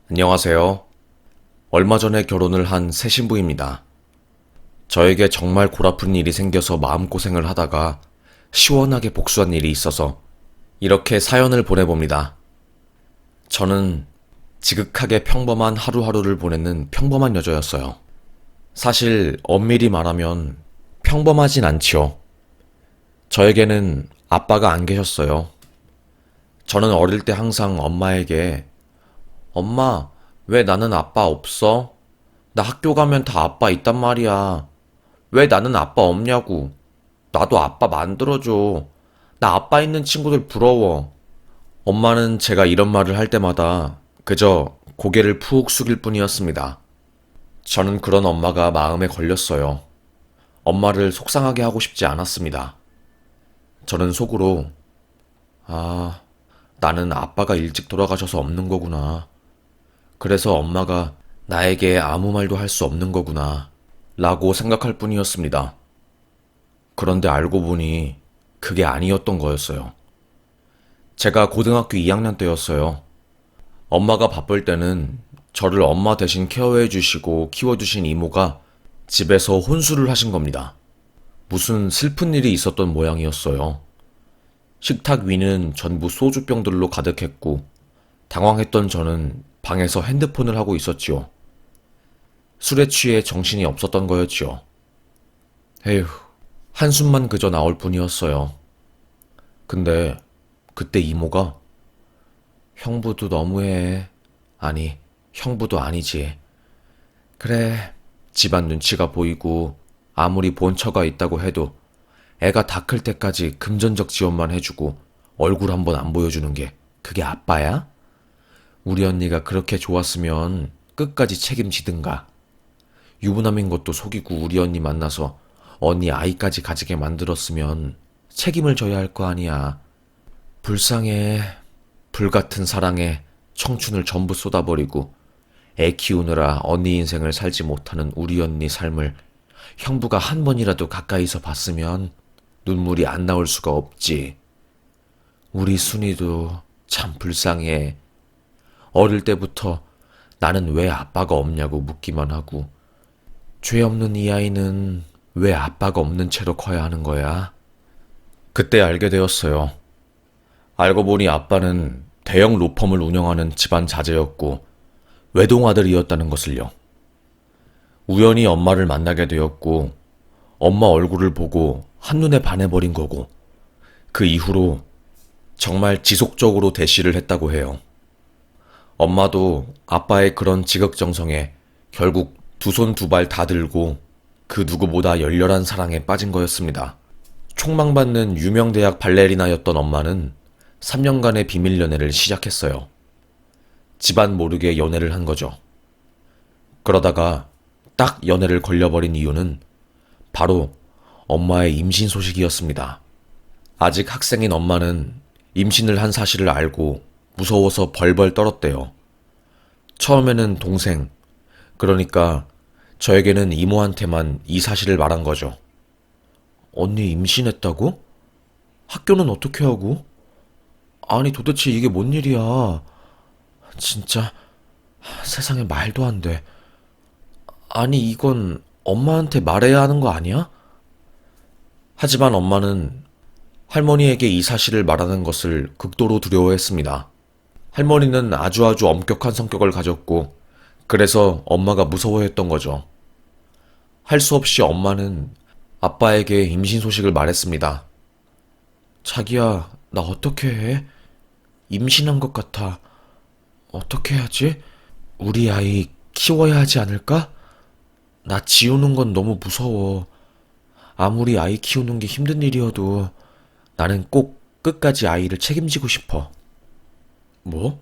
안녕하세요. 얼마 전에 결혼을 한 새 신부입니다. 저에게 정말 골아픈 일이 생겨서 마음고생을 하다가 시원하게 복수한 일이 있어서 이렇게 사연을 보내봅니다. 저는 지극하게 평범한 하루하루를 보내는 평범한 여자였어요. 사실 엄밀히 말하면 평범하진 않지요. 저에게는 아빠가 안 계셨어요. 저는 어릴 때 항상 엄마에게 엄마, 왜 나는 아빠 없어? 나 학교 가면 다 아빠 있단 말이야. 왜 나는 아빠 없냐고. 나도 아빠 만들어줘. 나 아빠 있는 친구들 부러워. 엄마는 제가 이런 말을 할 때마다 그저 고개를 푹 숙일 뿐이었습니다. 저는 그런 엄마가 마음에 걸렸어요. 엄마를 속상하게 하고 싶지 않았습니다. 저는 속으로, 아, 나는 아빠가 일찍 돌아가셔서 없는 거구나. 그래서 엄마가 나에게 아무 말도 할 수 없는 거구나. 라고 생각할 뿐이었습니다. 그런데 알고 보니 그게 아니었던 거였어요. 제가 고등학교 2학년 때였어요. 엄마가 바쁠 때는 저를 엄마 대신 케어해 주시고 키워주신 이모가 집에서 혼술을 하신 겁니다. 무슨 슬픈 일이 있었던 모양이었어요. 식탁 위는 전부 소주병들로 가득했고 당황했던 저는 방에서 핸드폰을 하고 있었지요. 술에 취해 정신이 없었던 거였지요. 에휴, 한숨만 그저 나올 뿐이었어요. 근데 그때 이모가 형부도 너무해. 아니, 형부도 아니지. 그래, 집안 눈치가 보이고 아무리 본처가 있다고 해도 애가 다 클 때까지 금전적 지원만 해주고 얼굴 한번 안 보여주는 게 그게 아빠야? 우리 언니가 그렇게 좋았으면 끝까지 책임지든가. 유부남인 것도 속이고 우리 언니 만나서 언니 아이까지 가지게 만들었으면 책임을 져야 할 거 아니야. 불쌍해. 불같은 사랑에 청춘을 전부 쏟아버리고 애 키우느라 언니 인생을 살지 못하는 우리 언니 삶을 형부가 한 번이라도 가까이서 봤으면 눈물이 안 나올 수가 없지. 우리 순이도 참 불쌍해. 어릴 때부터 나는 왜 아빠가 없냐고 묻기만 하고 죄 없는 이 아이는 왜 아빠가 없는 채로 커야 하는 거야? 그때 알게 되었어요. 알고 보니 아빠는 대형 로펌을 운영하는 집안 자제였고 외동아들이었다는 것을요. 우연히 엄마를 만나게 되었고 엄마 얼굴을 보고 한눈에 반해버린 거고 그 이후로 정말 지속적으로 대시를 했다고 해요. 엄마도 아빠의 그런 지극정성에 결국 두 손 두 발 다 들고 그 누구보다 열렬한 사랑에 빠진 거였습니다. 촉망받는 유명 대학 발레리나였던 엄마는 3년간의 비밀 연애를 시작했어요. 집안 모르게 연애를 한 거죠. 그러다가 딱 연애를 걸려버린 이유는 바로 엄마의 임신 소식이었습니다. 아직 학생인 엄마는 임신을 한 사실을 알고 무서워서 벌벌 떨었대요. 처음에는 동생, 그러니까 저에게는 이모한테만 이 사실을 말한 거죠. 언니 임신했다고? 학교는 어떻게 하고? 아니 도대체 이게 뭔 일이야? 진짜 세상에 말도 안 돼. 아니 이건 엄마한테 말해야 하는 거 아니야? 하지만 엄마는 할머니에게 이 사실을 말하는 것을 극도로 두려워했습니다. 할머니는 아주 엄격한 성격을 가졌고 그래서 엄마가 무서워했던 거죠. 할 수 없이 엄마는 아빠에게 임신 소식을 말했습니다. 자기야, 나 어떻게 해? 임신한 것 같아. 어떻게 해야지? 우리 아이 키워야 하지 않을까? 나 지우는 건 너무 무서워. 아무리 아이 키우는 게 힘든 일이어도 나는 꼭 끝까지 아이를 책임지고 싶어. 뭐?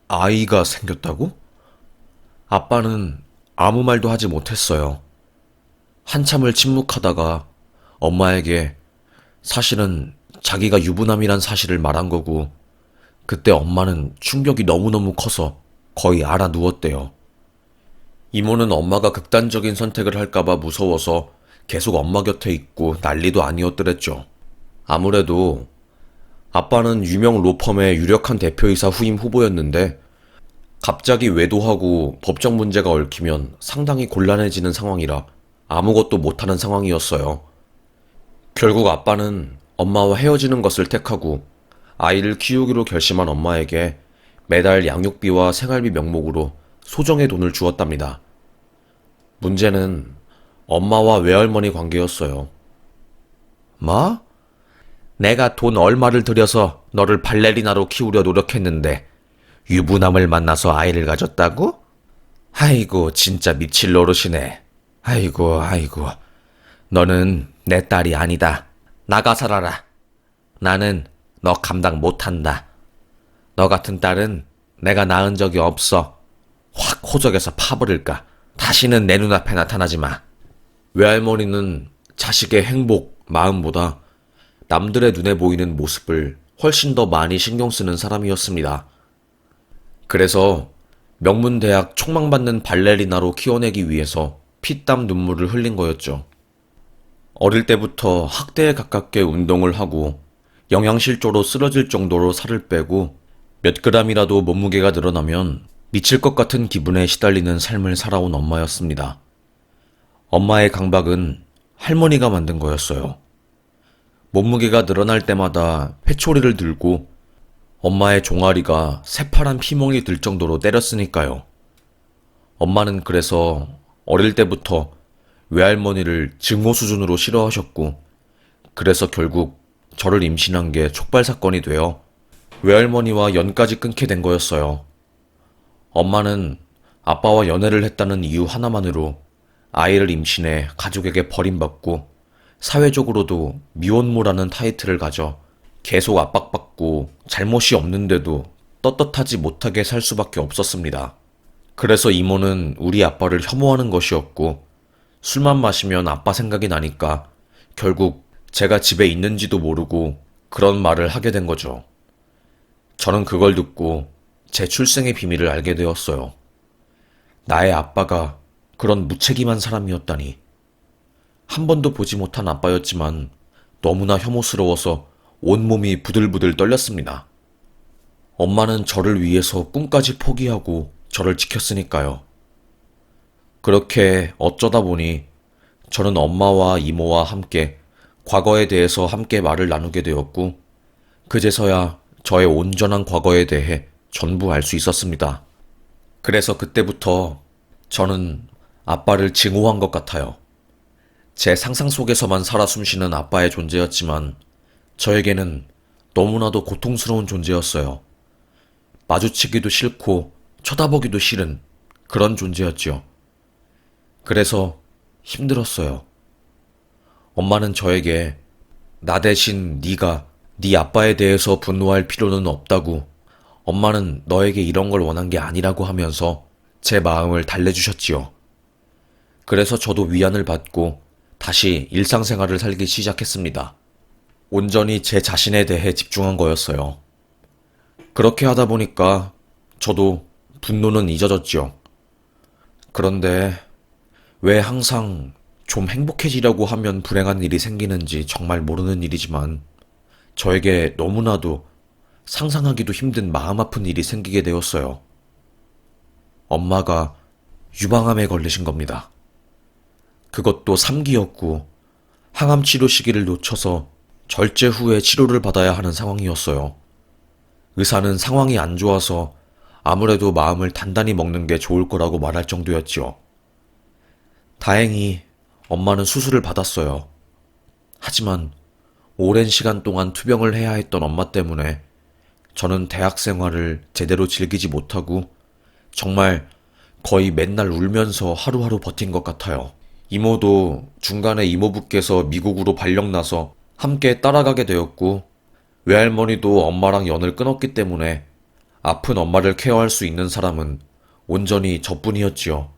아이가 생겼다고? 아빠는 아무 말도 하지 못했어요. 한참을 침묵하다가 엄마에게 사실은 자기가 유부남이란 사실을 말한 거고 그때 엄마는 충격이 너무너무 커서 거의 알아 누웠대요. 이모는 엄마가 극단적인 선택을 할까봐 무서워서 계속 엄마 곁에 있고 난리도 아니었더랬죠. 아무래도 아빠는 유명 로펌의 유력한 대표이사 후임 후보였는데 갑자기 외도하고 법적 문제가 얽히면 상당히 곤란해지는 상황이라 아무것도 못하는 상황이었어요. 결국 아빠는 엄마와 헤어지는 것을 택하고 아이를 키우기로 결심한 엄마에게 매달 양육비와 생활비 명목으로 소정의 돈을 주었답니다. 문제는 엄마와 외할머니 관계였어요. 뭐? 내가 돈 얼마를 들여서 너를 발레리나로 키우려 노력했는데 유부남을 만나서 아이를 가졌다고? 아이고, 진짜 미칠 노릇이네. 아이고, 아이고. 너는 내 딸이 아니다. 나가 살아라. 나는 너 감당 못한다. 너 같은 딸은 내가 낳은 적이 없어. 확 호적에서 파버릴까. 다시는 내 눈앞에 나타나지 마. 외할머니는 자식의 행복, 마음보다 남들의 눈에 보이는 모습을 훨씬 더 많이 신경 쓰는 사람이었습니다. 그래서 명문대학 촉망받는 발레리나로 키워내기 위해서 피땀 눈물을 흘린 거였죠. 어릴 때부터 학대에 가깝게 운동을 하고 영양실조로 쓰러질 정도로 살을 빼고 몇 그램이라도 몸무게가 늘어나면 미칠 것 같은 기분에 시달리는 삶을 살아온 엄마였습니다. 엄마의 강박은 할머니가 만든 거였어요. 몸무게가 늘어날 때마다 회초리를 들고 엄마의 종아리가 새파란 피멍이 들 정도로 때렸으니까요. 엄마는 그래서 어릴 때부터 외할머니를 증오 수준으로 싫어하셨고, 그래서 결국 저를 임신한 게 촉발 사건이 되어 외할머니와 연까지 끊게 된 거였어요. 엄마는 아빠와 연애를 했다는 이유 하나만으로 아이를 임신해 가족에게 버림받고 사회적으로도 미혼모라는 타이틀을 가져 계속 압박받고 잘못이 없는데도 떳떳하지 못하게 살 수밖에 없었습니다. 그래서 이모는 우리 아빠를 혐오하는 것이었고, 술만 마시면 아빠 생각이 나니까 결국 제가 집에 있는지도 모르고 그런 말을 하게 된 거죠. 저는 그걸 듣고 제 출생의 비밀을 알게 되었어요. 나의 아빠가 그런 무책임한 사람이었다니. 한 번도 보지 못한 아빠였지만 너무나 혐오스러워서 온몸이 부들부들 떨렸습니다. 엄마는 저를 위해서 꿈까지 포기하고 저를 지켰으니까요. 그렇게 어쩌다 보니 저는 엄마와 이모와 함께 과거에 대해서 함께 말을 나누게 되었고, 그제서야 저의 온전한 과거에 대해 전부 알 수 있었습니다. 그래서 그때부터 저는 아빠를 증오한 것 같아요. 제 상상 속에서만 살아 숨쉬는 아빠의 존재였지만 저에게는 너무나도 고통스러운 존재였어요. 마주치기도 싫고 쳐다보기도 싫은 그런 존재였죠. 그래서 힘들었어요. 엄마는 저에게 나 대신 네가 네 아빠에 대해서 분노할 필요는 없다고, 엄마는 너에게 이런 걸 원한 게 아니라고 하면서 제 마음을 달래주셨지요. 그래서 저도 위안을 받고 다시 일상생활을 살기 시작했습니다. 온전히 제 자신에 대해 집중한 거였어요. 그렇게 하다 보니까 저도 분노는 잊어졌지요. 그런데 왜 항상 좀 행복해지려고 하면 불행한 일이 생기는지 정말 모르는 일이지만 저에게 너무나도 상상하기도 힘든 마음 아픈 일이 생기게 되었어요. 엄마가 유방암에 걸리신 겁니다. 그것도 3기였고 항암 치료 시기를 놓쳐서 절제 후에 치료를 받아야 하는 상황이었어요. 의사는 상황이 안 좋아서 아무래도 마음을 단단히 먹는 게 좋을 거라고 말할 정도였지요. 다행히 엄마는 수술을 받았어요. 하지만 오랜 시간 동안 투병을 해야 했던 엄마 때문에 저는 대학 생활을 제대로 즐기지 못하고 정말 거의 맨날 울면서 하루하루 버틴 것 같아요. 이모도 중간에 이모부께서 미국으로 발령나서 함께 따라가게 되었고, 외할머니도 엄마랑 연을 끊었기 때문에 아픈 엄마를 케어할 수 있는 사람은 온전히 저뿐이었지요.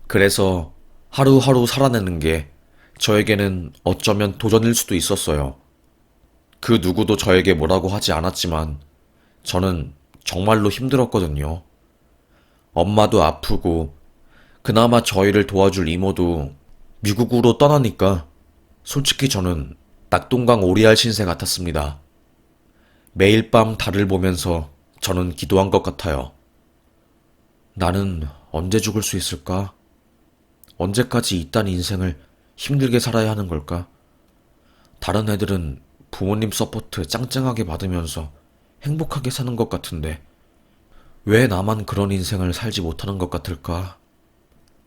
그래서 하루하루 살아내는 게 저에게는 어쩌면 도전일 수도 있었어요. 그 누구도 저에게 뭐라고 하지 않았지만 저는 정말로 힘들었거든요. 엄마도 아프고 그나마 저희를 도와줄 이모도 미국으로 떠나니까 솔직히 저는 낙동강 오리알 신세 같았습니다. 매일 밤 달을 보면서 저는 기도한 것 같아요. 나는 언제 죽을 수 있을까? 언제까지 이딴 인생을 힘들게 살아야 하는 걸까? 다른 애들은 부모님 서포트 짱짱하게 받으면서 행복하게 사는 것 같은데 왜 나만 그런 인생을 살지 못하는 것 같을까?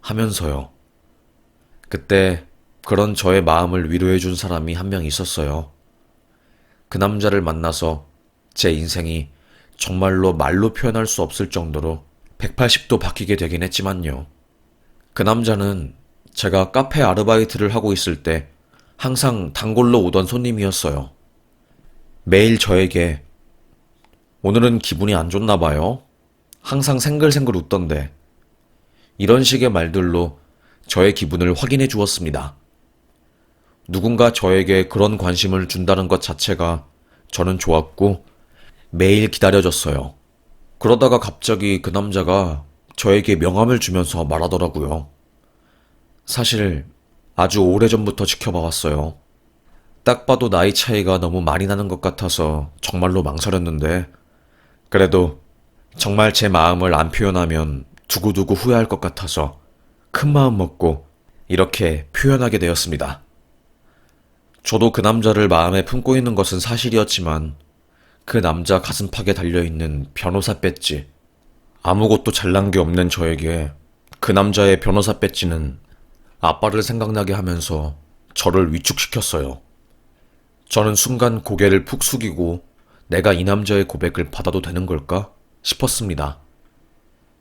하면서요. 그때 그런 저의 마음을 위로해준 사람이 한 명 있었어요. 그 남자를 만나서 제 인생이 정말로 말로 표현할 수 없을 정도로 180도 바뀌게 되긴 했지만요. 그 남자는 제가 카페 아르바이트를 하고 있을 때 항상 단골로 오던 손님이었어요. 매일 저에게 오늘은 기분이 안 좋나 봐요. 항상 생글생글 웃던데 이런 식의 말들로 저의 기분을 확인해 주었습니다. 누군가 저에게 그런 관심을 준다는 것 자체가 저는 좋았고 매일 기다려졌어요. 그러다가 갑자기 그 남자가 저에게 명함을 주면서 말하더라고요. 사실 아주 오래전부터 지켜봐 왔어요. 딱 봐도 나이 차이가 너무 많이 나는 것 같아서 정말로 망설였는데 그래도 정말 제 마음을 안 표현하면 두고두고 후회할 것 같아서 큰 마음 먹고 이렇게 표현하게 되었습니다. 저도 그 남자를 마음에 품고 있는 것은 사실이었지만 그 남자 가슴팍에 달려있는 변호사 배지, 아무것도 잘난 게 없는 저에게 그 남자의 변호사 배지는 아빠를 생각나게 하면서 저를 위축시켰어요. 저는 순간 고개를 푹 숙이고 내가 이 남자의 고백을 받아도 되는 걸까 싶었습니다.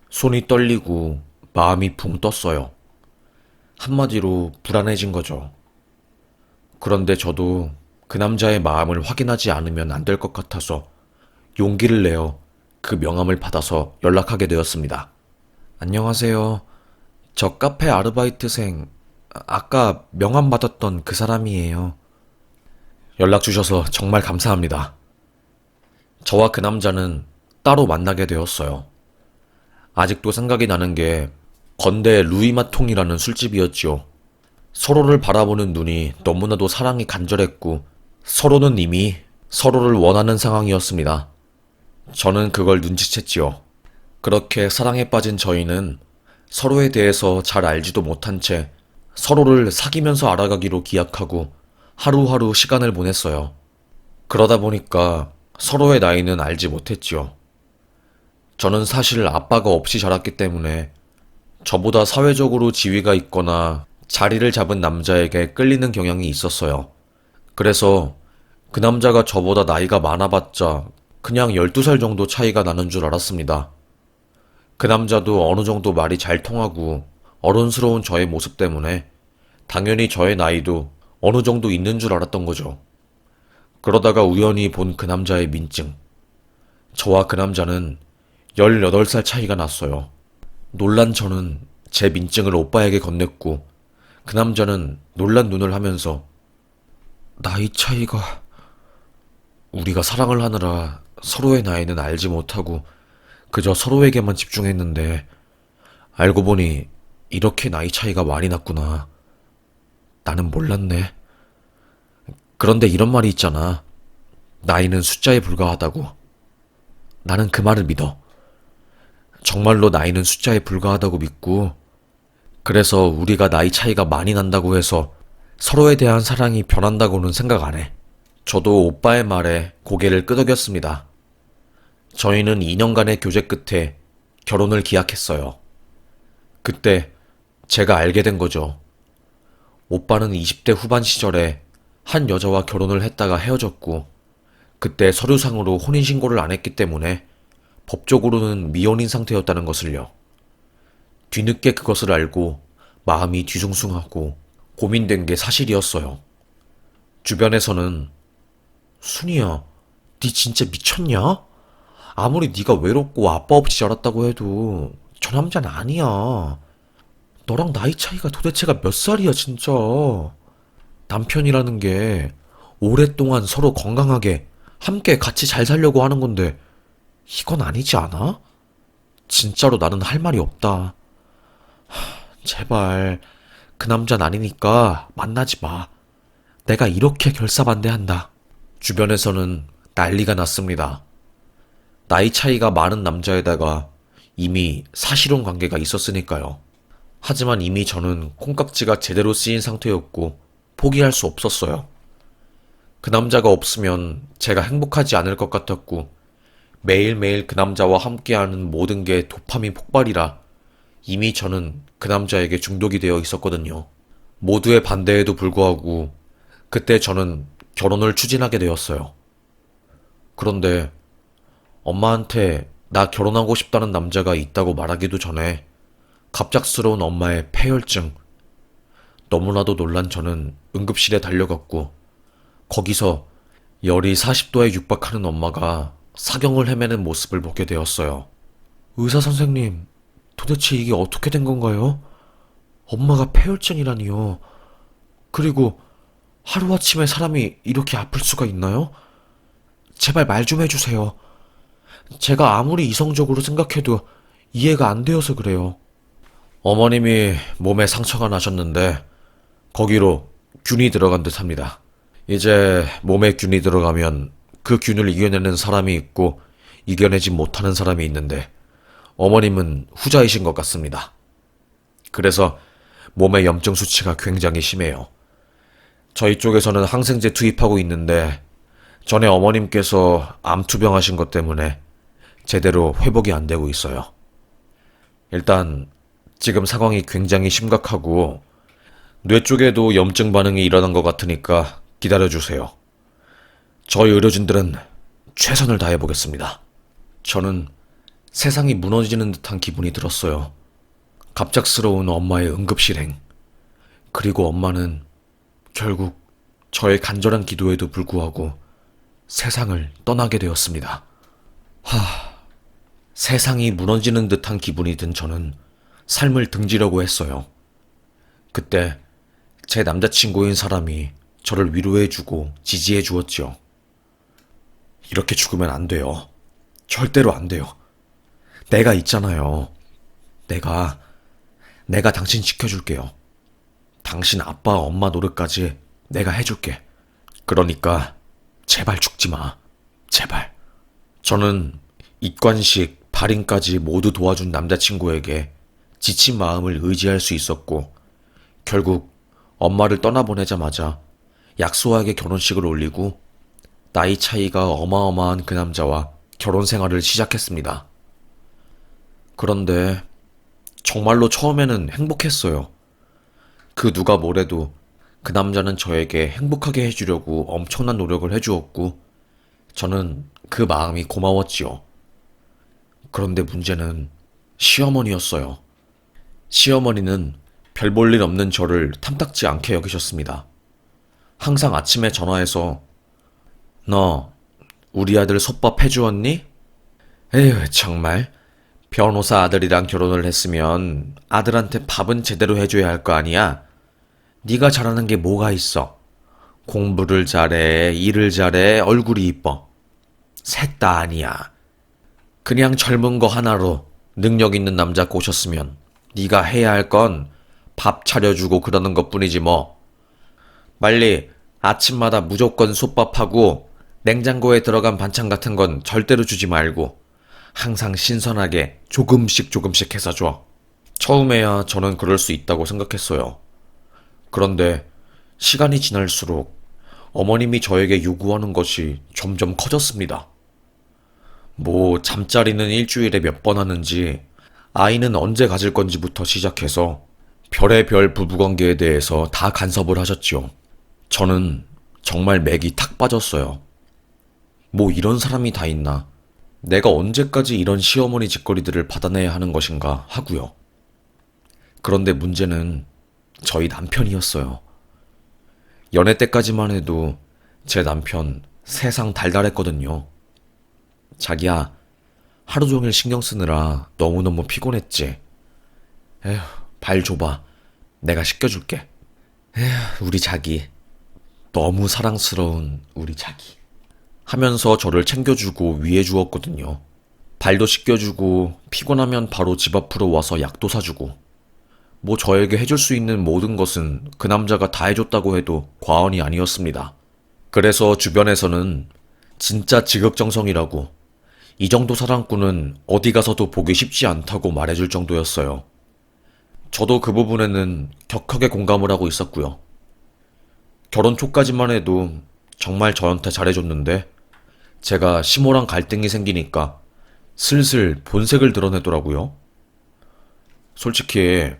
손이 떨리고 마음이 붕 떴어요. 한마디로 불안해진 거죠. 그런데 저도 그 남자의 마음을 확인하지 않으면 안 될 것 같아서 용기를 내어 그 명함을 받아서 연락하게 되었습니다. 안녕하세요. 저 카페 아르바이트생, 아까 명함 받았던 그 사람이에요. 연락 주셔서 정말 감사합니다. 저와 그 남자는 따로 만나게 되었어요. 아직도 생각이 나는 게 건대 루이마통이라는 술집이었지요. 서로를 바라보는 눈이 너무나도 사랑이 간절했고 서로는 이미 서로를 원하는 상황이었습니다. 저는 그걸 눈치챘지요. 그렇게 사랑에 빠진 저희는 서로에 대해서 잘 알지도 못한 채 서로를 사귀면서 알아가기로 기약하고 하루하루 시간을 보냈어요. 그러다 보니까 서로의 나이는 알지 못했지요. 저는 사실 아빠가 없이 자랐기 때문에 저보다 사회적으로 지위가 있거나 자리를 잡은 남자에게 끌리는 경향이 있었어요. 그래서 그 남자가 저보다 나이가 많아봤자 그냥 12살 정도 차이가 나는 줄 알았습니다. 그 남자도 어느 정도 말이 잘 통하고 어른스러운 저의 모습 때문에 당연히 저의 나이도 어느 정도 있는 줄 알았던 거죠. 그러다가 우연히 본 그 남자의 민증. 저와 그 남자는 18살 차이가 났어요. 놀란 저는 제 민증을 오빠에게 건넸고 그 남자는 놀란 눈을 하면서 나이 차이가 우리가 사랑을 하느라 서로의 나이는 알지 못하고 그저 서로에게만 집중했는데 알고 보니 이렇게 나이 차이가 많이 났구나. 나는 몰랐네. 그런데 이런 말이 있잖아. 나이는 숫자에 불과하다고. 나는 그 말을 믿어. 정말로 나이는 숫자에 불과하다고 믿고 그래서 우리가 나이 차이가 많이 난다고 해서 서로에 대한 사랑이 변한다고는 생각 안 해. 저도 오빠의 말에 고개를 끄덕였습니다. 저희는 2년간의 교제 끝에 결혼을 기약했어요. 그때 제가 알게 된 거죠. 오빠는 20대 후반 시절에 한 여자와 결혼을 했다가 헤어졌고 그때 서류상으로 혼인신고를 안 했기 때문에 법적으로는 미혼인 상태였다는 것을요. 뒤늦게 그것을 알고 마음이 뒤숭숭하고 고민된 게 사실이었어요. 주변에서는 순이야, 니 진짜 미쳤냐? 아무리 네가 외롭고 아빠 없이 자랐다고 해도 저 남자는 아니야. 너랑 나이 차이가 도대체가 몇 살이야 진짜. 남편이라는 게 오랫동안 서로 건강하게 함께 같이 잘 살려고 하는 건데 이건 아니지 않아? 진짜로 나는 할 말이 없다. 제발 그 남자는 아니니까 만나지 마. 내가 이렇게 결사반대한다. 주변에서는 난리가 났습니다. 나이 차이가 많은 남자에다가 이미 사실혼 관계가 있었으니까요. 하지만 이미 저는 콩깍지가 제대로 쓰인 상태였고 포기할 수 없었어요. 그 남자가 없으면 제가 행복하지 않을 것 같았고 매일매일 그 남자와 함께하는 모든 게 도파민 폭발이라 이미 저는 그 남자에게 중독이 되어 있었거든요. 모두의 반대에도 불구하고 그때 저는 결혼을 추진하게 되었어요. 그런데 엄마한테 나 결혼하고 싶다는 남자가 있다고 말하기도 전에 갑작스러운 엄마의 폐혈증. 너무나도 놀란 저는 응급실에 달려갔고 거기서 열이 40도에 육박하는 엄마가 사경을 헤매는 모습을 보게 되었어요. 의사 선생님, 도대체 이게 어떻게 된 건가요? 엄마가 폐혈증이라니요. 그리고 하루아침에 사람이 이렇게 아플 수가 있나요? 제발 말 좀 해주세요. 제가 아무리 이성적으로 생각해도 이해가 안 되어서 그래요. 어머님이 몸에 상처가 나셨는데 거기로 균이 들어간 듯 합니다. 이제 몸에 균이 들어가면 그 균을 이겨내는 사람이 있고 이겨내지 못하는 사람이 있는데 어머님은 후자이신 것 같습니다. 그래서 몸의 염증 수치가 굉장히 심해요. 저희 쪽에서는 항생제 투입하고 있는데 전에 어머님께서 암 투병하신 것 때문에 제대로 회복이 안 되고 있어요. 일단 지금 상황이 굉장히 심각하고 뇌 쪽에도 염증 반응이 일어난 것 같으니까 기다려주세요. 저희 의료진들은 최선을 다해보겠습니다. 저는 세상이 무너지는 듯한 기분이 들었어요. 갑작스러운 엄마의 응급실행. 그리고 엄마는 결국 저의 간절한 기도에도 불구하고 세상을 떠나게 되었습니다. 세상이 무너지는 듯한 기분이 든 저는 삶을 등지려고 했어요. 그때 제 남자친구인 사람이 저를 위로해주고 지지해 주었죠. 이렇게 죽으면 안 돼요. 절대로 안 돼요. 내가 있잖아요. 내가 당신 지켜줄게요. 당신 아빠, 엄마 노릇까지 내가 해줄게. 그러니까 제발 죽지 마. 제발. 저는 입관식, 발인까지 모두 도와준 남자친구에게 지친 마음을 의지할 수 있었고 결국 엄마를 떠나보내자마자 약소하게 결혼식을 올리고 나이 차이가 어마어마한 그 남자와 결혼 생활을 시작했습니다. 그런데 정말로 처음에는 행복했어요. 그 누가 뭐래도 그 남자는 저에게 행복하게 해주려고 엄청난 노력을 해주었고 저는 그 마음이 고마웠지요. 그런데 문제는 시어머니였어요. 시어머니는 별 볼 일 없는 저를 탐탁지 않게 여기셨습니다. 항상 아침에 전화해서 너 우리 아들 솥밥 해주었니? 에휴 정말 변호사 아들이랑 결혼을 했으면 아들한테 밥은 제대로 해줘야 할 거 아니야? 네가 잘하는 게 뭐가 있어? 공부를 잘해, 일을 잘해, 얼굴이 이뻐. 셋 다 아니야. 그냥 젊은 거 하나로 능력 있는 남자 꼬셨으면 네가 해야 할 건 밥 차려주고 그러는 것뿐이지 뭐. 빨리 아침마다 무조건 솥밥하고 냉장고에 들어간 반찬 같은 건 절대로 주지 말고 항상 신선하게 조금씩 해서 줘. 처음에야 저는 그럴 수 있다고 생각했어요. 그런데 시간이 지날수록 어머님이 저에게 요구하는 것이 점점 커졌습니다. 뭐 잠자리는 일주일에 몇 번 하는지 아이는 언제 가질 건지부터 시작해서 별의별 부부관계에 대해서 다 간섭을 하셨지요. 저는 정말 맥이 탁 빠졌어요. 뭐 이런 사람이 다 있나? 내가 언제까지 이런 시어머니 짓거리들을 받아내야 하는 것인가 하고요. 그런데 문제는 저희 남편이었어요. 연애 때까지만 해도 제 남편 세상 달달했거든요. 자기야, 하루 종일 신경 쓰느라 너무너무 피곤했지. 에휴, 발 줘봐. 내가 씻겨줄게. 에휴, 우리 자기. 너무 사랑스러운 우리 자기. 하면서 저를 챙겨주고 위해주었거든요. 발도 씻겨주고 피곤하면 바로 집 앞으로 와서 약도 사주고 뭐 저에게 해줄 수 있는 모든 것은 그 남자가 다 해줬다고 해도 과언이 아니었습니다. 그래서 주변에서는 진짜 지극정성이라고 이 정도 사랑꾼은 어디 가서도 보기 쉽지 않다고 말해줄 정도였어요. 저도 그 부분에는 격하게 공감을 하고 있었고요. 결혼 초까지만 해도 정말 저한테 잘해줬는데 제가 시모랑 갈등이 생기니까 슬슬 본색을 드러내더라고요. 솔직히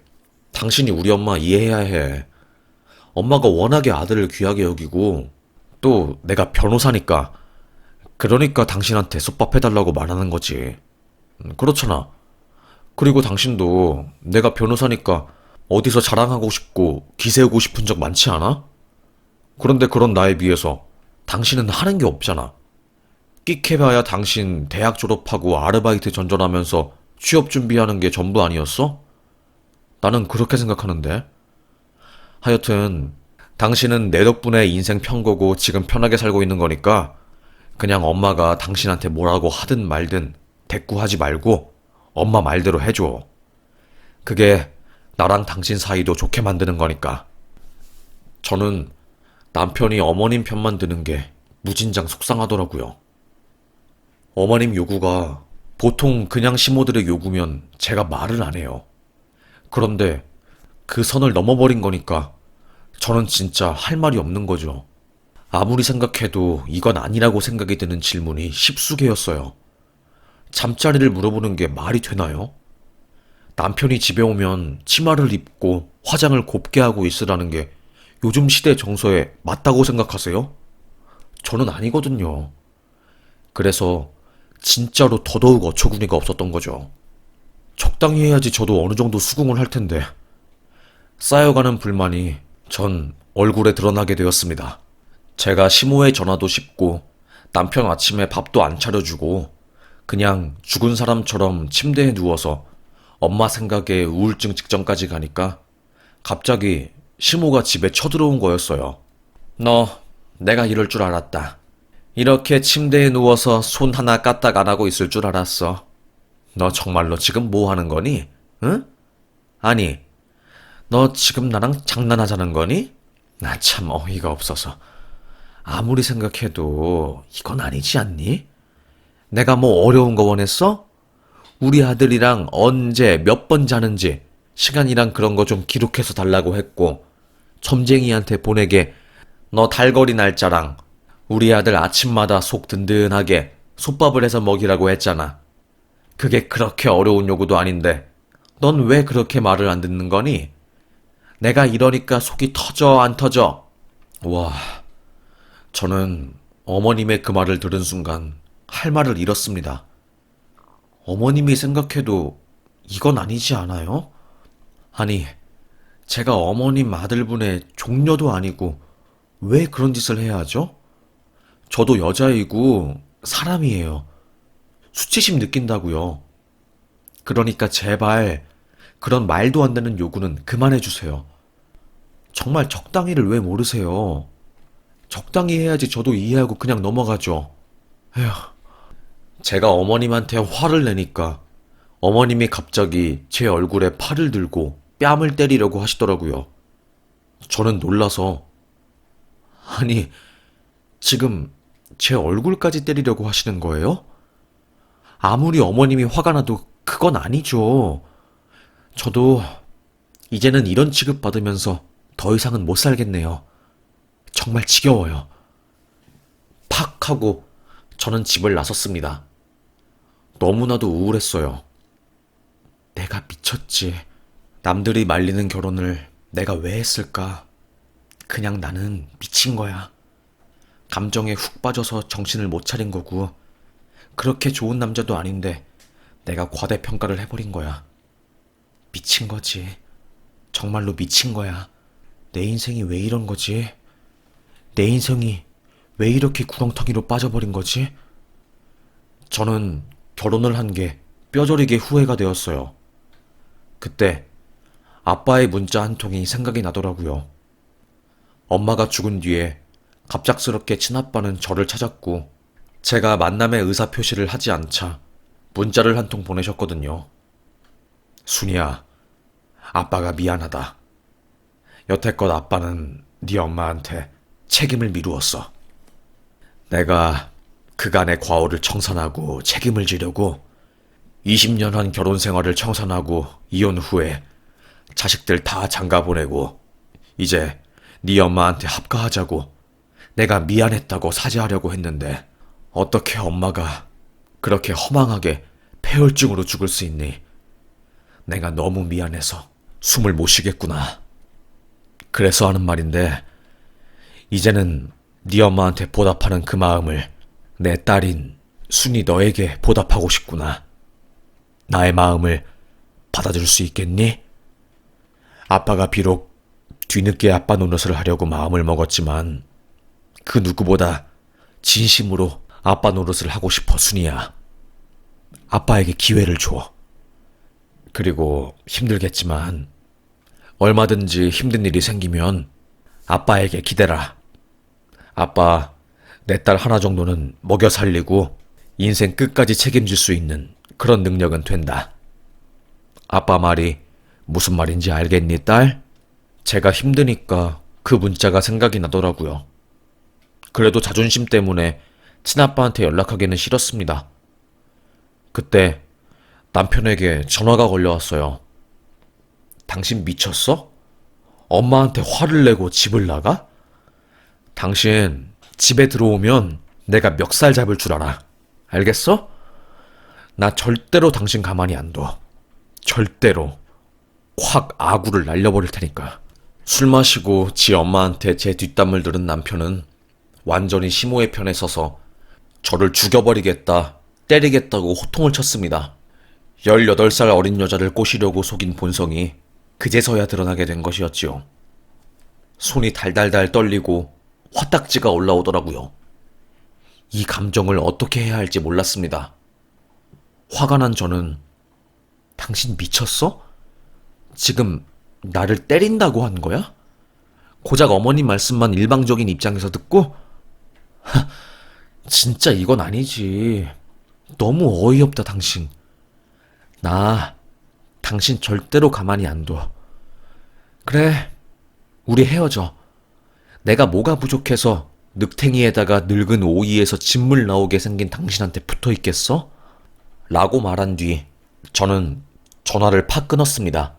당신이 우리 엄마 이해해야 해. 엄마가 워낙에 아들을 귀하게 여기고 또 내가 변호사니까 그러니까 당신한테 솥밥해달라고 말하는 거지. 그렇잖아. 그리고 당신도 내가 변호사니까 어디서 자랑하고 싶고 기세우고 싶은 적 많지 않아? 그런데 그런 나에 비해서 당신은 하는 게 없잖아. 끽해봐야 당신 대학 졸업하고 아르바이트 전전하면서 취업 준비하는 게 전부 아니었어? 나는 그렇게 생각하는데. 하여튼 당신은 내 덕분에 인생 편 거고 지금 편하게 살고 있는 거니까 그냥 엄마가 당신한테 뭐라고 하든 말든 대꾸하지 말고 엄마 말대로 해줘. 그게 나랑 당신 사이도 좋게 만드는 거니까. 저는 남편이 어머님 편만 드는 게 무진장 속상하더라고요. 어머님 요구가 보통 그냥 시모들의 요구면 제가 말을 안 해요. 그런데 그 선을 넘어버린 거니까 저는 진짜 할 말이 없는 거죠. 아무리 생각해도 이건 아니라고 생각이 드는 질문이 십수개였어요. 잠자리를 물어보는 게 말이 되나요? 남편이 집에 오면 치마를 입고 화장을 곱게 하고 있으라는 게 요즘 시대 정서에 맞다고 생각하세요? 저는 아니거든요. 그래서 진짜로 더더욱 어처구니가 없었던 거죠. 적당히 해야지 저도 어느 정도 수긍을 할 텐데. 쌓여가는 불만이 전 얼굴에 드러나게 되었습니다. 제가 시모의 전화도 씹고 남편 아침에 밥도 안 차려주고 그냥 죽은 사람처럼 침대에 누워서 엄마 생각에 우울증 직전까지 가니까 갑자기 시모가 집에 쳐들어온 거였어요. 너, 내가 이럴 줄 알았다. 이렇게 침대에 누워서 손 하나 까딱 안 하고 있을 줄 알았어. 너 정말로 지금 뭐 하는 거니? 응? 아니, 너 지금 나랑 장난하자는 거니? 나 참 어이가 없어서. 아무리 생각해도 이건 아니지 않니? 내가 뭐 어려운 거 원했어? 우리 아들이랑 언제 몇 번 자는지 시간이랑 그런 거 좀 기록해서 달라고 했고 점쟁이한테 보내게 너 달거리 날짜랑 우리 아들 아침마다 속 든든하게 솥밥을 해서 먹이라고 했잖아. 그게 그렇게 어려운 요구도 아닌데 넌 왜 그렇게 말을 안 듣는 거니? 내가 이러니까 속이 터져 안 터져? 와, 저는 어머님의 그 말을 들은 순간 할 말을 잃었습니다. 어머님이 생각해도 이건 아니지 않아요? 아니, 제가 어머님 아들분의 종녀도 아니고 왜 그런 짓을 해야 하죠? 저도 여자이고 사람이에요. 수치심 느낀다고요. 그러니까 제발 그런 말도 안 되는 요구는 그만해주세요. 정말 적당히를 왜 모르세요? 적당히 해야지 저도 이해하고 그냥 넘어가죠. 에휴. 제가 어머님한테 화를 내니까 어머님이 갑자기 제 얼굴에 팔을 들고 뺨을 때리려고 하시더라고요. 저는 놀라서 아니 지금 제 얼굴까지 때리려고 하시는 거예요? 아무리 어머님이 화가 나도 그건 아니죠. 저도 이제는 이런 취급 받으면서 더 이상은 못 살겠네요. 정말 지겨워요. 팍 하고 저는 집을 나섰습니다. 너무나도 우울했어요. 내가 미쳤지. 남들이 말리는 결혼을 내가 왜 했을까? 그냥 나는 미친 거야. 감정에 훅 빠져서 정신을 못 차린 거고, 그렇게 좋은 남자도 아닌데 내가 과대평가를 해버린 거야. 미친 거지. 정말로 미친 거야. 내 인생이 왜 이런 거지? 내 인생이 왜 이렇게 구렁텅이로 빠져버린 거지? 저는 결혼을 한 게 뼈저리게 후회가 되었어요. 그때 아빠의 문자 한 통이 생각이 나더라고요. 엄마가 죽은 뒤에 갑작스럽게 친아빠는 저를 찾았고 제가 만남의 의사표시를 하지 않자 문자를 한 통 보내셨거든요. 순이야, 아빠가 미안하다. 여태껏 아빠는 네 엄마한테 책임을 미루었어. 내가 그간의 과오를 청산하고 책임을 지려고 20년 한 결혼 생활을 청산하고 이혼 후에 자식들 다 장가 보내고 이제 네 엄마한테 합가하자고 내가 미안했다고 사죄하려고 했는데 어떻게 엄마가 그렇게 허망하게 폐혈증으로 죽을 수 있니? 내가 너무 미안해서 숨을 못 쉬겠구나. 그래서 하는 말인데 이제는 네 엄마한테 보답하는 그 마음을 내 딸인 순이 너에게 보답하고 싶구나. 나의 마음을 받아줄 수 있겠니? 아빠가 비록 뒤늦게 아빠 노릇을 하려고 마음을 먹었지만 그 누구보다 진심으로 아빠 노릇을 하고 싶어, 순이야. 아빠에게 기회를 줘. 그리고 힘들겠지만 얼마든지 힘든 일이 생기면 아빠에게 기대라. 아빠, 내 딸 하나 정도는 먹여 살리고 인생 끝까지 책임질 수 있는 그런 능력은 된다. 아빠 말이 무슨 말인지 알겠니, 딸? 제가 힘드니까 그 문자가 생각이 나더라고요. 그래도 자존심 때문에 친아빠한테 연락하기는 싫었습니다. 그때 남편에게 전화가 걸려왔어요. 당신 미쳤어? 엄마한테 화를 내고 집을 나가? 당신 집에 들어오면 내가 멱살 잡을 줄 알아. 알겠어? 나 절대로 당신 가만히 안 둬. 절대로. 확 아구를 날려버릴 테니까. 술 마시고 지 엄마한테 제 뒷담을 들은 남편은 완전히 시모의 편에 서서 저를 죽여버리겠다, 때리겠다고 호통을 쳤습니다. 18살 어린 여자를 꼬시려고 속인 본성이 그제서야 드러나게 된 것이었지요. 손이 달달달 떨리고 화딱지가 올라오더라고요. 이 감정을 어떻게 해야 할지 몰랐습니다. 화가 난 저는 당신 미쳤어? 지금 나를 때린다고 한 거야? 고작 어머님 말씀만 일방적인 입장에서 듣고? 진짜 이건 아니지. 너무 어이없다, 당신. 나 당신 절대로 가만히 안 둬. 그래, 우리 헤어져. 내가 뭐가 부족해서 늑탱이에다가 늙은 오이에서 진물 나오게 생긴 당신한테 붙어 있겠어? 라고 말한 뒤 저는 전화를 팍 끊었습니다.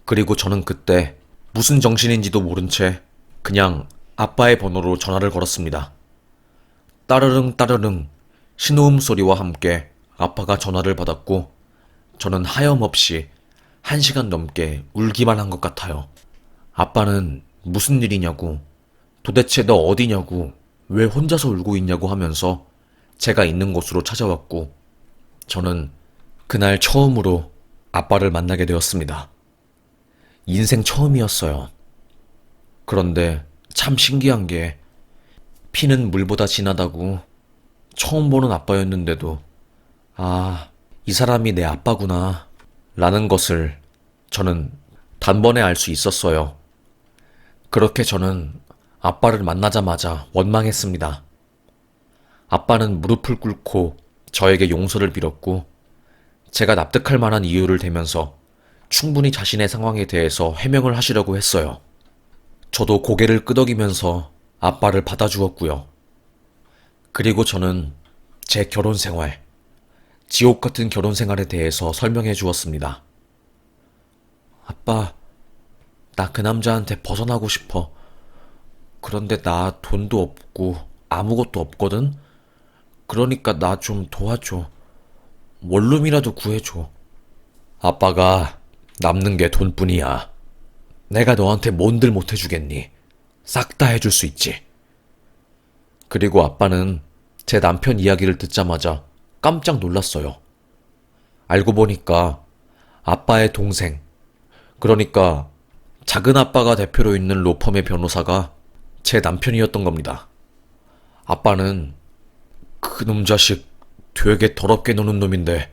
그리고 저는 그때 무슨 정신인지도 모른 채 그냥 아빠의 번호로 전화를 걸었습니다. 따르릉 따르릉 신호음 소리와 함께 아빠가 전화를 받았고 저는 하염없이 1시간 넘게 울기만 한 것 같아요. 아빠는 무슨 일이냐고, 도대체 너 어디냐고, 왜 혼자서 울고 있냐고 하면서 제가 있는 곳으로 찾아왔고 저는 그날 처음으로 아빠를 만나게 되었습니다. 인생 처음이었어요. 그런데 참 신기한 게 피는 물보다 진하다고 처음 보는 아빠였는데도 아, 이 사람이 내 아빠구나 라는 것을 저는 단번에 알 수 있었어요. 그렇게 저는 아빠를 만나자마자 원망했습니다. 아빠는 무릎을 꿇고 저에게 용서를 빌었고 제가 납득할 만한 이유를 대면서 충분히 자신의 상황에 대해서 해명을 하시려고 했어요. 저도 고개를 끄덕이면서 아빠를 받아주었고요. 그리고 저는 제 결혼 생활, 지옥 같은 결혼 생활에 대해서 설명해 주었습니다. 아빠, 나 그 남자한테 벗어나고 싶어. 그런데 나 돈도 없고 아무것도 없거든? 그러니까 나 좀 도와줘. 원룸이라도 구해줘. 아빠가 남는 게 돈뿐이야. 내가 너한테 뭔들 못 해주겠니? 싹 다 해줄 수 있지. 그리고 아빠는 제 남편 이야기를 듣자마자 깜짝 놀랐어요. 알고 보니까 아빠의 동생, 그러니까 작은 아빠가 대표로 있는 로펌의 변호사가 제 남편이었던 겁니다. 아빠는 그놈 자식 되게 더럽게 노는 놈인데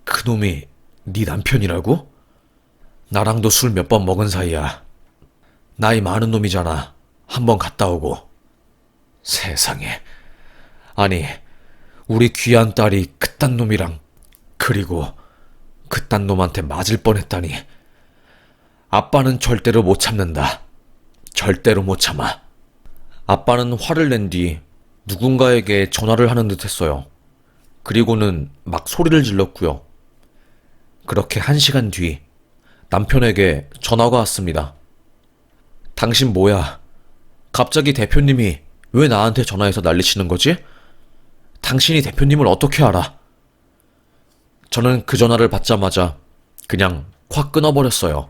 그놈이 네 남편이라고? 나랑도 술 몇 번 먹은 사이야. 나이 많은 놈이잖아. 한번 갔다 오고. 세상에. 아니, 우리 귀한 딸이 그딴 놈이랑 그리고 그딴 놈한테 맞을 뻔했다니. 아빠는 절대로 못 참는다. 절대로 못 참아. 아빠는 화를 낸 뒤 누군가에게 전화를 하는 듯 했어요. 그리고는 막 소리를 질렀고요. 그렇게 1시간 뒤 남편에게 전화가 왔습니다. 당신 뭐야? 갑자기 대표님이 왜 나한테 전화해서 난리치는 거지? 당신이 대표님을 어떻게 알아? 저는 그 전화를 받자마자 그냥 확 끊어버렸어요.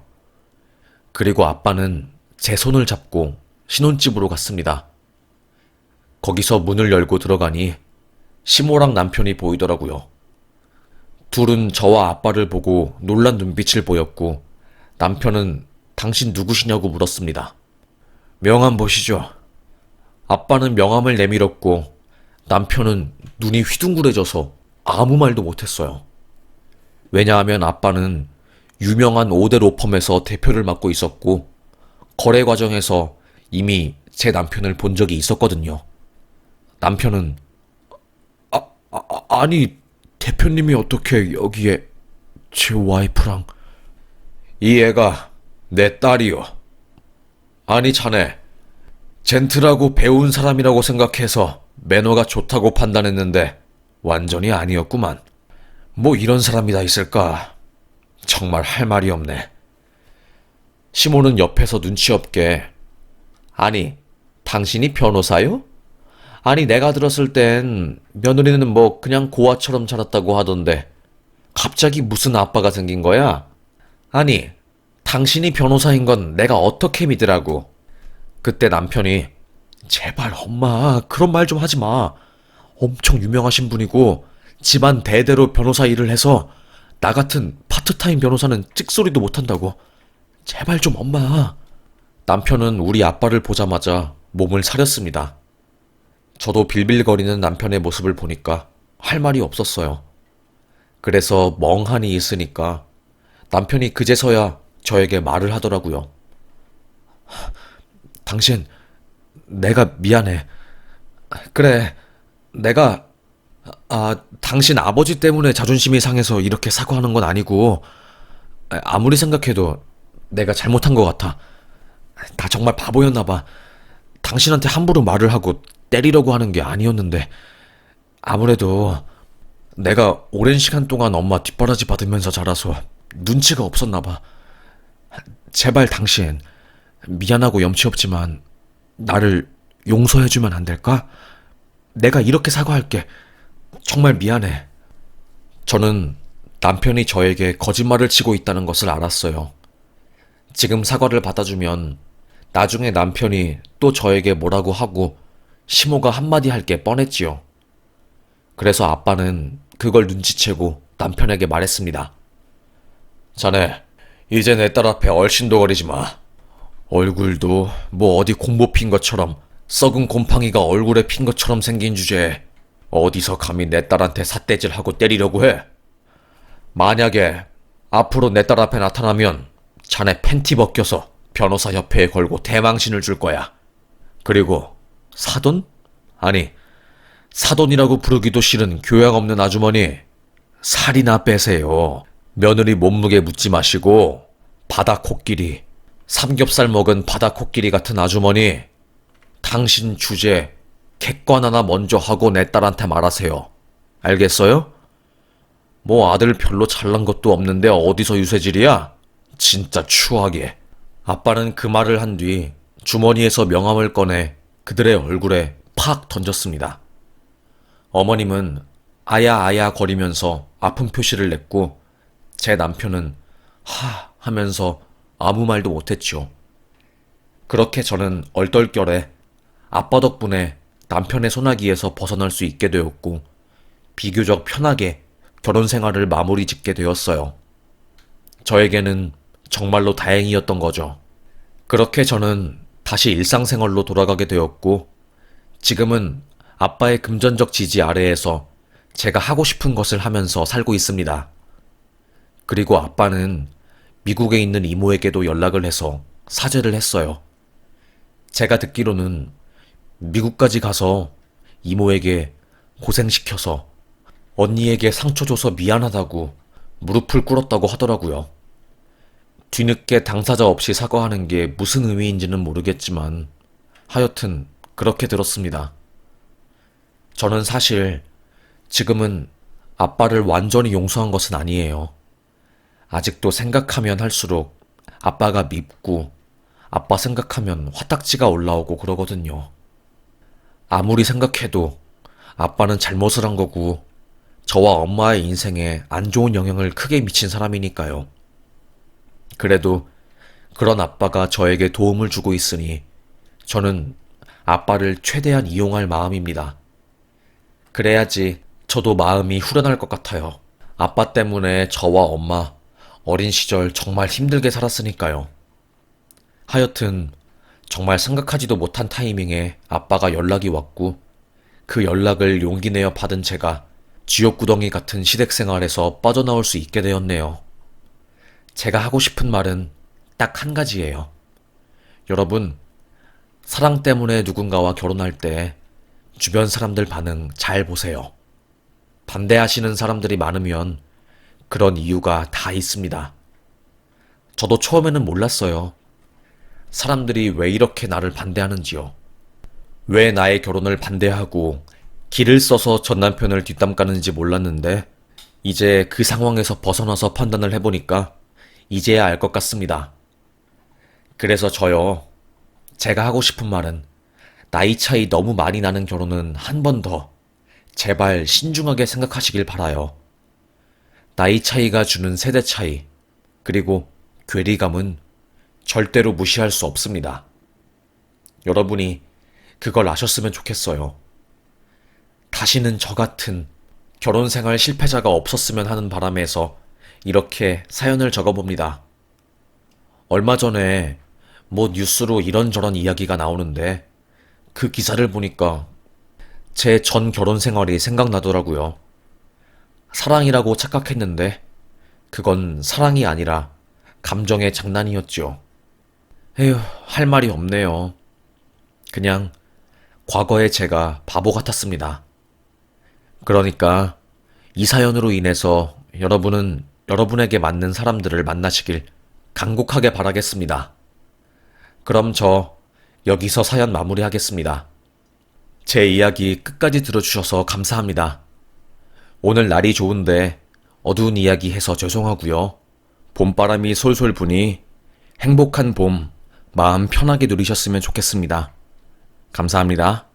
그리고 아빠는 제 손을 잡고 신혼집으로 갔습니다. 거기서 문을 열고 들어가니 시모랑 남편이 보이더라고요. 둘은 저와 아빠를 보고 놀란 눈빛을 보였고 남편은 당신 누구시냐고 물었습니다. 명함 보시죠. 아빠는 명함을 내밀었고 남편은 눈이 휘둥그레져서 아무 말도 못했어요. 왜냐하면 아빠는 유명한 5대 로펌에서 대표를 맡고 있었고 거래 과정에서 이미 제 남편을 본 적이 있었거든요. 남편은 아니 대표님이 어떻게 여기에 제 와이프랑 이 애가 내 딸이요. 아니 자네 젠틀하고 배운 사람이라고 생각해서 매너가 좋다고 판단했는데 완전히 아니었구만. 뭐 이런 사람이 다 있을까? 정말 할 말이 없네. 시모는 옆에서 눈치 없게 아니 당신이 변호사요? 아니 내가 들었을 땐 며느리는 뭐 그냥 고아처럼 자랐다고 하던데 갑자기 무슨 아빠가 생긴 거야? 아니 당신이 변호사인 건 내가 어떻게 믿으라고. 그때 남편이 제발 엄마 그런 말 좀 하지 마. 엄청 유명하신 분이고 집안 대대로 변호사 일을 해서 나 같은 파트타임 변호사는 찍소리도 못한다고. 제발 좀 엄마. 남편은 우리 아빠를 보자마자 몸을 사렸습니다. 저도 빌빌거리는 남편의 모습을 보니까 할 말이 없었어요. 그래서 멍하니 있으니까 남편이 그제서야 저에게 말을 하더라고요. 당신, 내가 미안해. 그래, 내가, 당신 아버지 때문에 자존심이 상해서 이렇게 사과하는 건 아니고, 아무리 생각해도 내가 잘못한 것 같아. 나 정말 바보였나 봐. 당신한테 함부로 말을 하고 때리려고 하는 게 아니었는데, 아무래도 내가 오랜 시간 동안 엄마 뒷바라지 받으면서 자라서 눈치가 없었나 봐. 제발 당신, 미안하고 염치 없지만 나를 용서해주면 안 될까? 내가 이렇게 사과할게. 정말 미안해. 저는 남편이 저에게 거짓말을 치고 있다는 것을 알았어요. 지금 사과를 받아주면 나중에 남편이 또 저에게 뭐라고 하고 시모가 한마디 할 게 뻔했지요. 그래서 아빠는 그걸 눈치채고 남편에게 말했습니다. 자네, 이제 내 딸 앞에 얼씬도거리지 마. 얼굴도 뭐 어디 곰보 핀 것처럼 썩은 곰팡이가 얼굴에 핀 것처럼 생긴 주제에 어디서 감히 내 딸한테 삿대질하고 때리려고 해? 만약에 앞으로 내 딸 앞에 나타나면 자네 팬티 벗겨서 변호사 협회에 걸고 대망신을 줄 거야. 그리고 사돈? 아니, 사돈이라고 부르기도 싫은 교양 없는 아주머니, 살이나 빼세요. 며느리 몸무게 묻지 마시고 바다 코끼리, 삼겹살 먹은 바다 코끼리 같은 아주머니, 당신 주제 객관 하나 먼저 하고 내 딸한테 말하세요. 알겠어요? 뭐 아들 별로 잘난 것도 없는데 어디서 유세질이야? 진짜 추하게. 아빠는 그 말을 한 뒤 주머니에서 명함을 꺼내 그들의 얼굴에 팍 던졌습니다. 어머님은 아야 거리면서 아픈 표시를 냈고 제 남편은 하 하면서 아무 말도 못했죠. 그렇게 저는 얼떨결에 아빠 덕분에 남편의 소나기에서 벗어날 수 있게 되었고 비교적 편하게 결혼 생활을 마무리 짓게 되었어요. 저에게는 정말로 다행이었던 거죠. 그렇게 저는 다시 일상생활로 돌아가게 되었고 지금은 아빠의 금전적 지지 아래에서 제가 하고 싶은 것을 하면서 살고 있습니다. 그리고 아빠는 미국에 있는 이모에게도 연락을 해서 사죄를 했어요. 제가 듣기로는 미국까지 가서 이모에게 고생시켜서 언니에게 상처 줘서 미안하다고 무릎을 꿇었다고 하더라고요. 뒤늦게 당사자 없이 사과하는 게 무슨 의미인지는 모르겠지만 하여튼 그렇게 들었습니다. 저는 사실 지금은 아빠를 완전히 용서한 것은 아니에요. 아직도 생각하면 할수록 아빠가 밉고 아빠 생각하면 화딱지가 올라오고 그러거든요. 아무리 생각해도 아빠는 잘못을 한 거고 저와 엄마의 인생에 안 좋은 영향을 크게 미친 사람이니까요. 그래도 그런 아빠가 저에게 도움을 주고 있으니 저는 아빠를 최대한 이용할 마음입니다. 그래야지 저도 마음이 후련할 것 같아요. 아빠 때문에 저와 엄마 어린 시절 정말 힘들게 살았으니까요. 하여튼 정말 생각하지도 못한 타이밍에 아빠가 연락이 왔고 그 연락을 용기 내어 받은 제가 지옥구덩이 같은 시댁 생활에서 빠져나올 수 있게 되었네요. 제가 하고 싶은 말은 딱 한 가지예요. 여러분, 사랑 때문에 누군가와 결혼할 때 주변 사람들 반응 잘 보세요. 반대하시는 사람들이 많으면 그런 이유가 다 있습니다. 저도 처음에는 몰랐어요. 사람들이 왜 이렇게 나를 반대하는지요. 왜 나의 결혼을 반대하고 길을 써서 전 남편을 뒷담 까는지 몰랐는데 이제 그 상황에서 벗어나서 판단을 해보니까 이제야 알 것 같습니다. 그래서 저요. 제가 하고 싶은 말은 나이 차이 너무 많이 나는 결혼은 한 번 더 제발 신중하게 생각하시길 바라요. 나이 차이가 주는 세대 차이 그리고 괴리감은 절대로 무시할 수 없습니다. 여러분이 그걸 아셨으면 좋겠어요. 다시는 저 같은 결혼 생활 실패자가 없었으면 하는 바람에서 이렇게 사연을 적어봅니다. 얼마 전에 뭐 뉴스로 이런저런 이야기가 나오는데 그 기사를 보니까 제 전 결혼 생활이 생각나더라고요. 사랑이라고 착각했는데 그건 사랑이 아니라 감정의 장난이었죠. 에휴, 할 말이 없네요. 그냥 과거의 제가 바보 같았습니다. 그러니까 이 사연으로 인해서 여러분은 여러분에게 맞는 사람들을 만나시길 간곡하게 바라겠습니다. 그럼 저 여기서 사연 마무리하겠습니다. 제 이야기 끝까지 들어주셔서 감사합니다. 오늘 날이 좋은데 어두운 이야기 해서 죄송하고요. 봄바람이 솔솔 부니 행복한 봄 마음 편하게 누리셨으면 좋겠습니다. 감사합니다.